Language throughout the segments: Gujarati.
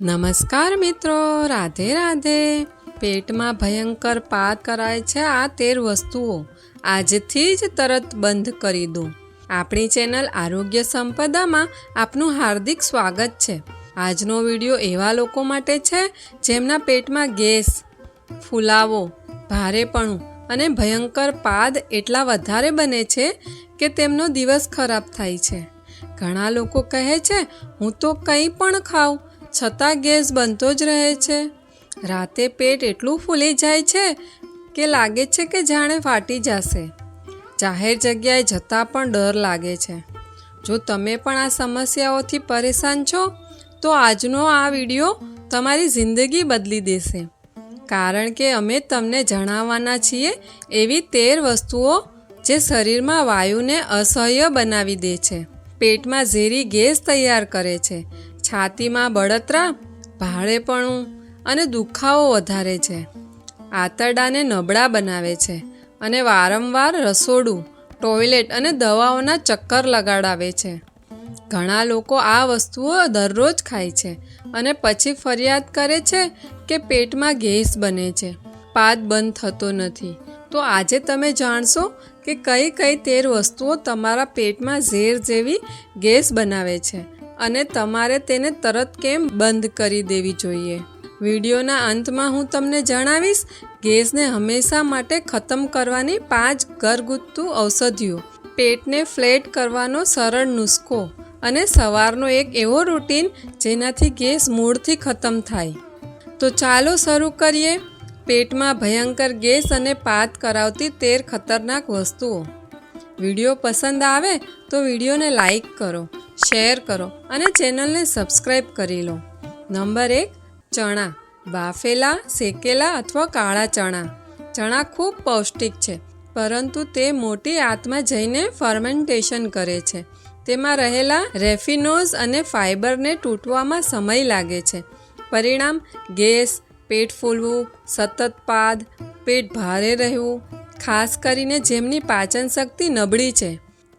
નમસ્કાર મિત્રો, રાધે રાધે। પેટમાં ભયંકર પાદ કરાય છે આ 13 વસ્તુઓ આજથી જ તરત બંધ કરી દો। આપણી ચેનલ આરોગ્ય સંપદામાં આપનું હાર્દિક સ્વાગત છે। આજનો વિડીયો એવા લોકો માટે છે જેમના પેટમાં ગેસ, ફૂલાવો, ભારેપણું અને ભયંકર પાદ એટલા વધારે બને છે કે તેમનો દિવસ ખરાબ થાય છે। ઘણા લોકો કહે છે, હું તો કંઈ પણ ખાઉં છતાં ગેસ બનતો જ રહે છે। રાતે પેટ એટલું ફૂલી જાય છે કે લાગે છે કે જાણે ફાટી જશે। જાહેર જગ્યાએ જતાં પણ ડર લાગે છે। જો તમે પણ આ સમસ્યાઓથી પરેશાન છો તો આજનો આ વિડીયો તમારી જિંદગી બદલી દેશે, કારણ કે અમે તમને જણાવવાના છીએ એવી 13 વસ્તુઓ જે શરીરમાં વાયુને અસહ્ય બનાવી દે છે, પેટમાં ઝેરી ગેસ તૈયાર કરે છે, છાતીમાં બળતરા, ભારેપણું અને દુખાવો વધારે છે, આંતરડાને નબળા બનાવે છે અને વારંવાર રસોડું, ટોયલેટ અને દવાઓના ચક્કર લગાડાવે છે। ઘણા લોકો આ વસ્તુઓ દરરોજ ખાય છે અને પછી ફરિયાદ કરે છે કે પેટમાં ગેસ બને છે, પાદ બંધ થતો નથી। તો આજે તમે જાણશો કે કઈ 13 વસ્તુઓ તમારા પેટમાં ઝેર જેવી ગેસ બનાવે છે અને તમારે તેને તરત કેમ બંધ કરી દેવી જોઈએ। વિડીયોના અંતમાં હું તમને જણાવીશ ગેસને હંમેશા માટે ખતમ કરવાની 5 ઘરગથ્થુ ઔષધિઓ, પેટને ફ્લેટ કરવાનો સરળ નુસ્ખો અને સવારનો એક એવો રૂટીન જેનાથી ગેસ મૂળથી ખતમ થાય। તો ચાલો શરૂ કરીએ પેટમાં ભયંકર ગેસ અને પાદ કરાવતી 13 ખતરનાક વસ્તુઓ। વિડીયો પસંદ આવે તો વિડીયોને લાઈક કરો, શેર કરો અને ચેનલને સબસ્ક્રાઈબ કરી લો। નંબર 1, ચણા, બાફેલા, શેકેલા અથવા કાળા ચણા। ચણા ખૂબ પૌષ્ટિક છે, પરંતુ તે મોટી આંતમાં જઈને ફર્મેન્ટેશન કરે છે। તેમાં રહેલા રેફિનોઝ અને ફાઇબરને તૂટવામાં સમય લાગે છે। પરિણામ ગેસ, પેટ ફૂલવું, સતત પાદ, પેટ ભારે રહેવું, ખાસ કરીને જેમની પાચન શક્તિ નબળી છે,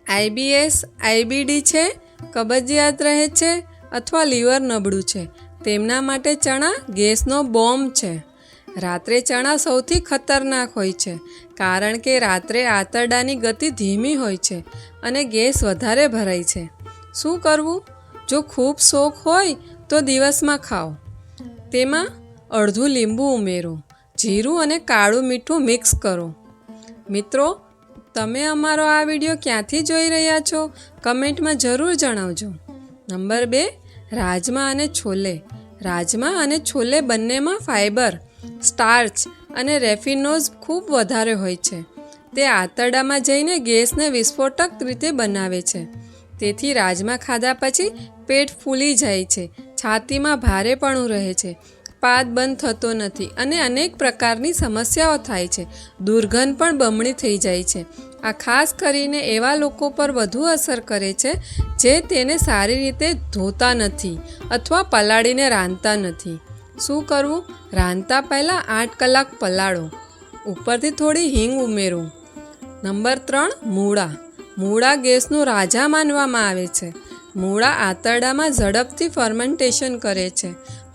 IBS, IBD છે, કબજિયાત રહે છે અથવા લીવર નબળું છે, તેમના માટે ચણા ગેસનો બોમ્બ છે। રાત્રે ચણા સૌથી ખતરનાક હોય છે, કારણ કે રાત્રે આંતરડાની ગતિ ધીમી હોય છે અને ગેસ વધારે ભરાય છે। શું કરવું? જો ખૂબ શોખ હોય તો દિવસમાં ખાઓ। તેમાં અડધું લીંબુ ઉમેરો, જીરું અને કાળું મીઠું મિક્સ કરો। મિત્રો, તમે અમારો આ વિડીયો ક્યાંથી જોઈ રહ્યા છો? કમેન્ટમાં જરૂર જણાવજો। નંબર 2, રાજમા અને છોલે। રાજમા અને છોલે બંનેમાં ફાઇબર, સ્ટાર્ચ અને રેફિનોઝ ખૂબ વધારે હોય છે। તે આંતરડામાં જઈને ગેસને વિસ્ફોટક રીતે બનાવે છે। તેથી રાજમા ખાધા પછી પેટ ફૂલી જાય છે, છાતીમાં ભારેપણું રહે છે, પાદ બંધ થતો નથી અને અનેક પ્રકારની સમસ્યાઓ થાય છે। દુર્ગંધ પણ બમણી થઈ જાય છે। આ ખાસ કરીને એવા લોકો પર વધુ અસર કરે છે જે તેને સારી રીતે ધોતા નથી અથવા પલાળીને રાંધતા નથી। શું કરવું? રાંધતા પહેલાં 8 કલાક પલાળો, ઉપરથી થોડી હિંગ ઉમેરો। નંબર 3, મૂળા। મૂળા ગેસનું રાજા માનવામાં આવે છે। મૂળા આંતરડામાં ઝડપથી ફર્મેન્ટેશન કરે છે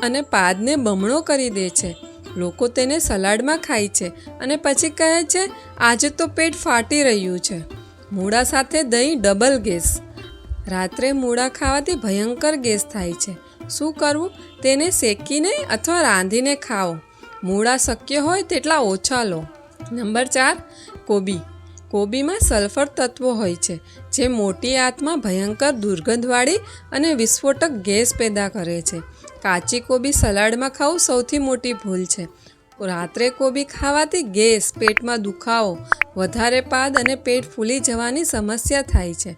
અને પાદને બમણો કરી દે છે। લોકો તેને સલાડમાં ખાય છે અને પછી કહે છે, આજે તો પેટ ફાટી રહ્યું છે। મૂળા સાથે દહીં ડબલ ગેસ। રાત્રે મૂળા ખાવાથી ભયંકર ગેસ થાય છે। શું કરવું? તેને શેકીને અથવા રાંધીને ખાઓ। મૂળા શક્ય હોય તેટલા ઓછા લો। નંબર 4, કોબી। કોબીમાં સલ્ફર તત્વો હોય છે જે મોટી આંતમાં ભયંકર દુર્ગંધવાળી અને વિસ્ફોટક ગેસ પેદા કરે છે। કાચી કોબી સલાડમાં ખાવું સૌથી મોટી ભૂલ છે। રાત્રે કોબી ખાવાથી ગેસ, પેટમાં દુખાવો, વધારે પાદ અને પેટ ફૂલી જવાની સમસ્યા થાય છે।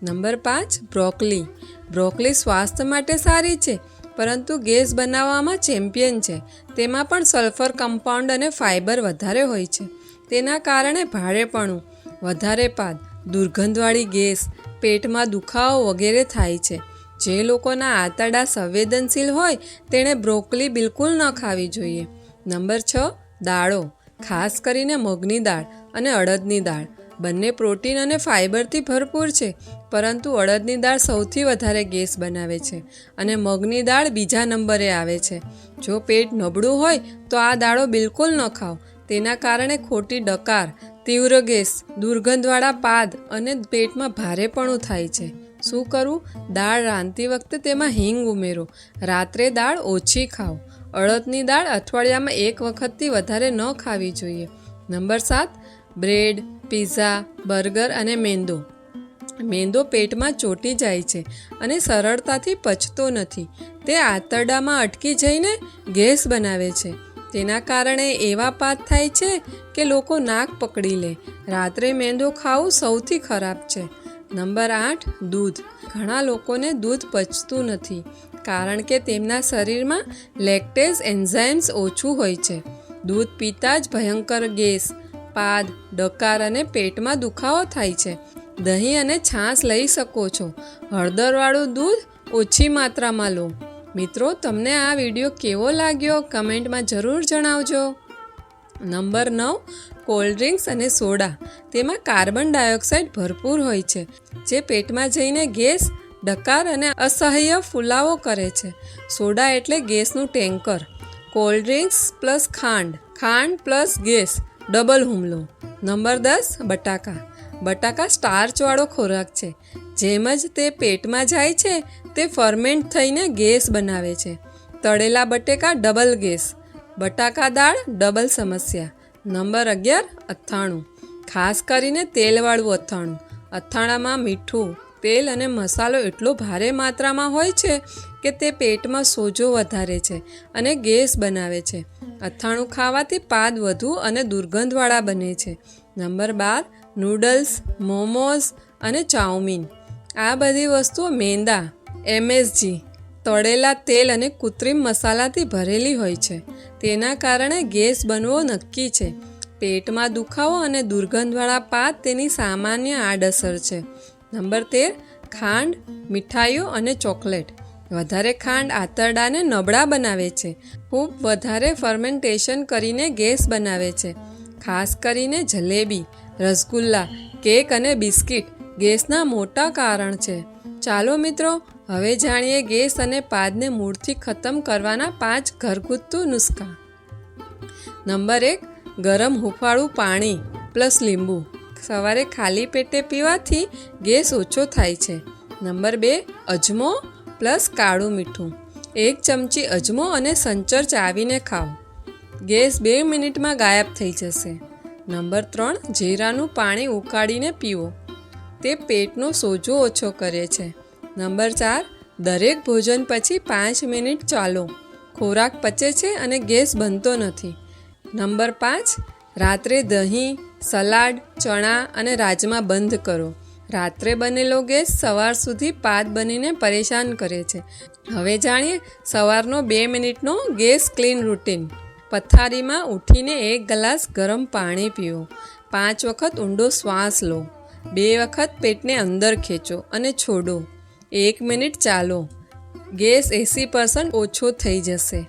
Number 5, broccoli. બ્રોકોલી સ્વાસ્થ્ય માટે સારી છે, પરંતુ ગેસ બનાવવામાં ચેમ્પિયન છે। તેમાં પણ સલ્ફર કમ્પાઉન્ડ અને ફાઇબર વધારે હોય છે। તેના કારણે ભારેપણું, વધારે પાદ, દુર્ગંધવાળી ગેસ, પેટમાં દુખાવો વગેરે થાય છે। જે લોકોના આંતરડા સંવેદનશીલ હોય તેણે બ્રોકોલી બિલકુલ ન ખાવી જોઈએ। નંબર 6, દાળો, ખાસ કરીને મગની દાળ અને અડદની દાળ। બંને પ્રોટીન અને ફાઇબરથી ભરપૂર છે, પરંતુ અડદની દાળ સૌથી વધારે ગેસ બનાવે છે અને મગની દાળ બીજા નંબરે આવે છે. જો પેટ નબળું હોય તો આ દાળો બિલકુલ ન ખાઓ. તેના કારણે ખોટી ડકાર, તીવ્ર ગેસ, દુર્ગંધવાળા પાદ અને પેટમાં ભારેપણું થાય છે. શું કરવું? દાળ રાંધતી વખતે તેમાં હિંગ ઉમેરો. રાત્રે દાળ ઓછી ખાઓ. અડદની દાળ અઠવાડિયામાં 1 વખતથી વધારે ન ખાવી જોઈએ. નંબર 7, બ્રેડ, પિઝા, બર્ગર અને મેંદો. મેંદો પેટમાં ચોંટી જાય છે અને સરળતાથી પચતો નથી. તે આંતરડામાં અટકી જઈને ગેસ બનાવે છે. તેના કારણે એવા પાદ થાય છે કે લોકો નાક પકડી લે. રાત્રે મેંદો ખાવું સૌથી ખરાબ છે. નંબર 8, દૂધ. ઘણા લોકોને દૂધ પચતું નથી કારણ કે તેમના શરીરમાં લેક્ટેઝ એન્ઝાઇમ્સ ઓછું હોય છે. દૂધ પીતા જ ભયંકર ગેસ, પાદ, ડકાર અને પેટમાં દુખાવો થાય છે. દહીં અને છાશ લઈ શકો છો. હળદરવાળું દૂધ ઓછી માત્રામાં લો. મિત્રો, તમને આ વિડીયો કેવો લાગ્યો કમેન્ટમાં જરૂર જણાવજો. નંબર 9, કોલ્ડ ડ્રિંક્સ અને સોડા. તેમાં કાર્બન ડાયોક્સાઇડ ભરપૂર હોય છે, જે પેટમાં જઈને ગેસ, ડકાર અને અસહ્ય ફુલાવો કરે છે. સોડા એટલે ગેસનું ટેન્કર. કોલ્ડ ડ્રિંક્સ પ્લસ ખાંડ પ્લસ ગેસ, ડબલ હુમલો. નંબર 10, બટાકા. બટાકા સ્ટાર્ચવાળો ખોરાક છે. જેમ જ તે પેટમાં જાય છે, તે ફર્મેન્ટ થઈને ગેસ બનાવે છે. તળેલા બટેકા ડબલ ગેસ, બટાકા દાળ ડબલ સમસ્યા. નંબર 11, અથાણું. ખાસ કરીને તેલવાળું અથાણું. અથાણામાં મીઠું, તેલ અને મસાલો એટલો ભારે માત્રામાં હોય છે કે તે પેટમાં સોજો વધારે છે અને ગેસ બનાવે છે. અથાણું ખાવાથી પાદ વધુ અને દુર્ગંધવાળા બને છે. નંબર 12, નૂડલ્સ, મોમોઝ અને ચાઉમીન. આ બધી વસ્તુઓ મેંદા, MSG, તળેલા તેલ અને કૃત્રિમ મસાલાથી ભરેલી હોય છે. તેના કારણે ગેસ બનવો નક્કી છે. પેટમાં દુખાવો અને દુર્ગંધવાળા પાદ તેની સામાન્ય આડઅસર છે. નંબર 13, ખાંડ, મીઠાઈઓ અને ચોકલેટ. વધારે ખાંડ આંતરડાને નબળા બનાવે છે. ખૂબ વધારે ફર્મેન્ટેશન કરીને ગેસ બનાવે છે. ખાસ કરીને જલેબી, રસગુલ્લા, કેક અને બિસ્કિટ ગેસના મોટા કારણ છે. ચાલો મિત્રો, હવે જાણીએ ગેસ અને પાદને મૂળથી ખતમ કરવાના 5 ઘરગથ્થુ નુસ્ખા. નંબર 1, ગરમ હૂંફાળું પાણી પ્લસ લીંબુ. સવારે ખાલી પેટે પીવાથી ગેસ ઓછો થાય છે. નંબર 2, અજમો પ્લસ કાળું મીઠું. 1 ચમચી અજમો અને સંચર ચાવીને ખાઓ. ગેસ 2 મિનિટમાં ગાયબ થઈ જશે. નંબર 3, જીરાનું પાણી ઉકાળીને પીવો. તે પેટનો સોજો ઓછો કરે છે. નંબર 4, દરેક ભોજન પછી 5 મિનિટ ચાલો. ખોરાક પચે છે અને ગેસ બનતો નથી. નંબર 5, રાત્રે દહીં, સલાડ, ચણા અને રાજમા બંધ કરો. રાત્રે બનેલો ગેસ સવાર સુધી પાદ બનીને પરેશાન કરે છે. હવે જાણીએ સવારનો 2 મિનિટનો ગેસ ક્લીન રૂટીન. પથારીમાં ઉઠીને 1 ગ્લાસ ગરમ પાણી પીવો. 5 વખત ઊંડો શ્વાસ લો. 2 વખત પેટને અંદર ખેંચો અને છોડો. 1 મિનિટ ચાલો. ગેસ 80% ઓછો થઈ જશે.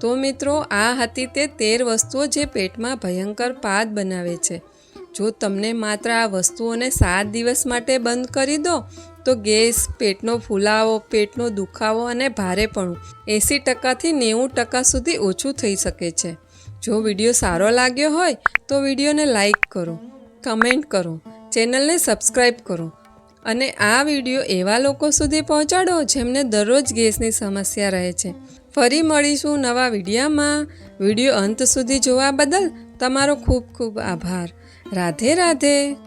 તો મિત્રો, આ હતી તે 13 વસ્તુઓ જે પેટમાં ભયંકર પાદ બનાવે છે. જો તમને માત્ર આ વસ્તુઓને 7 દિવસ માટે બંધ કરી દો તો ગેસ, પેટનો ફૂલાવો, પેટનો દુખાવો અને ભારેપણું 80%થી 90% સુધી ઓછું થઈ શકે છે. જો વિડીયો સારો લાગ્યો હોય તો વિડીયોને લાઈક કરો, કમેન્ટ કરો, ચેનલને સબસ્ક્રાઈબ કરો અને આ વિડીયો એવા લોકો સુધી પહોંચાડો જેમને દરરોજ ગેસની સમસ્યા રહે છે. ફરી મળીશું નવા વિડીયોમાં. વિડીયો અંત સુધી જોવા બદલ તમારો ખૂબ ખૂબ આભાર. રાધે રાધે.